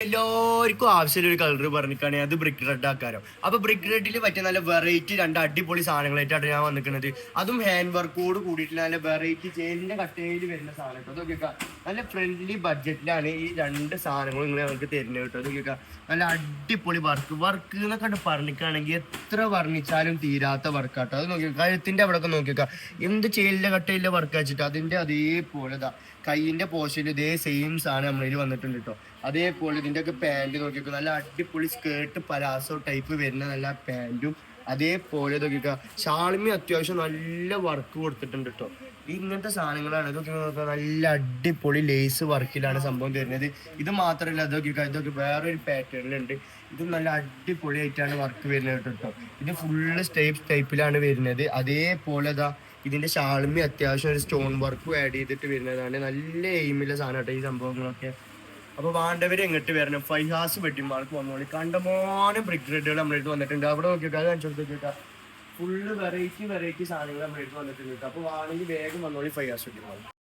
എല്ലാവർക്കും ആവശ്യമുള്ള ഒരു കളർ പറഞ്ഞിട്ടാണ് അത് ബ്രിക്ക് റെഡ് ആക്കാരോ. അപ്പൊ ബ്രിക്ക് റെഡിൽ പറ്റിയ നല്ല വെറൈറ്റി രണ്ട് അടിപൊളി സാധനങ്ങളായിട്ടാണ് ഞാൻ വന്നിരിക്കുന്നത്. അതും ഹാൻഡ് വർക്കോട് കൂടിയിട്ട് നല്ല വെറൈറ്റി ചെയിനിന്റെ കട്ടയിൽ വരുന്ന സാധനം. അതൊക്കെ നല്ല ഫ്രണ്ട്ലി ബഡ്ജറ്റിലാണ് ഈ രണ്ട് സാധനങ്ങളും ഇങ്ങനെ നമുക്ക് തരുന്നത് കേട്ടോ. അതൊക്കെ നല്ല അടിപൊളി വർക്ക് എന്നൊക്കെ പറഞ്ഞിട്ടാണെങ്കിൽ എത്ര വർണ്ണിച്ചാലും തീരാത്ത വർക്കാട്ടോ. അത് നോക്കി കഴുത്തിന്റെ അവിടെ ഒക്കെ നോക്കിയേക്കാം എന്ത് ചെയിലിന്റെ കട്ടയിലെ വർക്ക് വെച്ചിട്ട് അതിന്റെ അതേപോലെ കൈയിന്റെ പോർഷനിൽ ഇതേ സെയിം സാധനം നമ്മളിൽ വന്നിട്ടുണ്ട് കേട്ടോ. അതേപോലെ ഇതിന്റെ ഒക്കെ പാൻറ് നോക്കിക്കോ നല്ല അടിപൊളി സ്കേർട്ട് പലാസോ ടൈപ്പ് വരുന്ന നല്ല പാൻറ്റും അതേപോലെ നോക്കിക്ക ഷാളിമി അത്യാവശ്യം നല്ല വർക്ക് കൊടുത്തിട്ടുണ്ട് കേട്ടോ. ഇങ്ങനത്തെ സാധനങ്ങളാണ് ഇതൊക്കെ നല്ല അടിപൊളി ലേസ് വർക്കിലാണ് സംഭവം തരുന്നത്. ഇത് മാത്രമല്ല ഇതൊക്കെ വേറൊരു പാറ്റേണിലുണ്ട്. ഇതും നല്ല അടിപൊളിയായിട്ടാണ് വർക്ക് വരുന്നത് കേട്ടോ. ഇത് ഫുള്ള് ടൈപ്പിലാണ് വരുന്നത്. അതേപോലെ ഇതിന്റെ ഷാളിമി അത്യാവശ്യം ഒരു സ്റ്റോൺ വർക്കും ആഡ് ചെയ്തിട്ട് വരുന്നതാണ്. നല്ല എയിമില്ല സാധനം കേട്ടോ ഈ സംഭവങ്ങളൊക്കെ. അപ്പൊ വേണ്ടവര് എങ്ങോട്ട് വരണം ഫൈഹാസ് വെഡിങ് മാൾക്ക് വന്നോളി. കണ്ടമാനം ബ്രിക്ക് റെഡുകൾ നമ്മളെടുത്ത് വന്നിട്ടുണ്ട്. അവിടെ നോക്കിയിട്ട് അത് കാണിച്ചു കൊടുത്തിട്ടാ ഫുള്ള് വെറൈറ്റി സാധനങ്ങൾ നമ്മളെടുത്ത് വന്നിട്ടുണ്ട്. അപ്പൊ വേണമെങ്കിൽ വേഗം വന്നോളി ഫൈഹാസ് വെഡിങ് മാൾ.